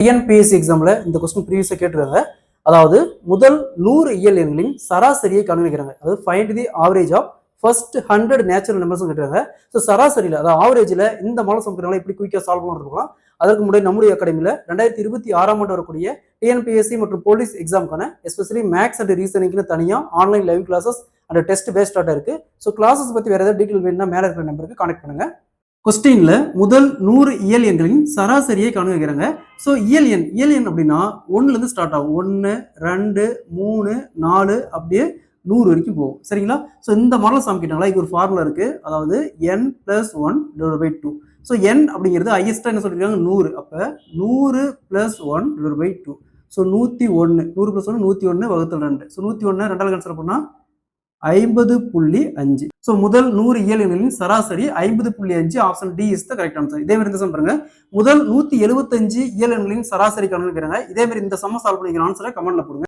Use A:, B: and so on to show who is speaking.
A: TNPSC எக்ஸாம்ல இந்த question ப்ரீவியஸா கேட்டிருக்காங்க. அதாவது முதல் 100 இயல் எண்களின் சராசரியை கண்டுபிடிக்கிறாங்க. அதாவது find the average of first 100 natural numbers கேட்டிருக்காங்க. ஸோ சராசரியில் அதாவது ஆவரேஜில் இந்த மாடல் சம்கிறனால எப்படி குயிக்காக சால்வ் பண்ணுறதுலாம் அதற்கு முன்னாடி நம்முடைய அகாடமியில் 2026 ஆண்டு வரக்கூடிய டிஎன்பிஎஸ்சி மற்றும் போலீஸ் எக்ஸாமுக்கான எஸ்பெஷலி மேக்ஸ் அண்ட் ரீசனிங்னு தனியாக online live classes and test பேஸ்டாக இருக்கு. ஸோ கிளாஸஸ் பற்றி வேறு ஏதாவது டீட்டெயில் வேணும்னா மேலே இருக்கிற நம்பருக்கு கான்டெக்ட் பண்ணுங்க. கொஸ்டின்ல முதல் 100 இயல் எண்களின் சராசரியை காணுகிறாங்க. ஸோ இயல் எண் அப்படின்னா 1லேருந்து ஸ்டார்ட் ஆகும். 1, 2, 3, 4 அப்படியே 100 வரைக்கும் போகும். சரிங்களா? ஸோ இந்த மாடல் சமைக்கிட்டாங்களா இதுக்கு ஒரு ஃபார்முலா இருக்கு. அதாவது n + 1/2. ஸோ n அப்படிங்கிறது ஹையஸ்டா என்ன சொல்லியிருக்காங்க 100. அப்போ 100 + 1/2. ஸோ 101. 100 + 1 101 வகுத்தல் 2. ஸோ 101 2ஆல் கேன்சல் பண்ணால் 50.5. ஸோ முதல் 100 இயல் எண்களின் சராசரி 50.5. Option D is the correct answer. இதே மாதிரி இந்த சம் பாருங்க. முதல் 175 இயல் எண்களின் சராசரி கணக்கு. இதே மாதிரி இந்த சம்ம சால்வ் பண்ணிக்கிற ஆன்சரை கமெண்ட்ல போடுங்க.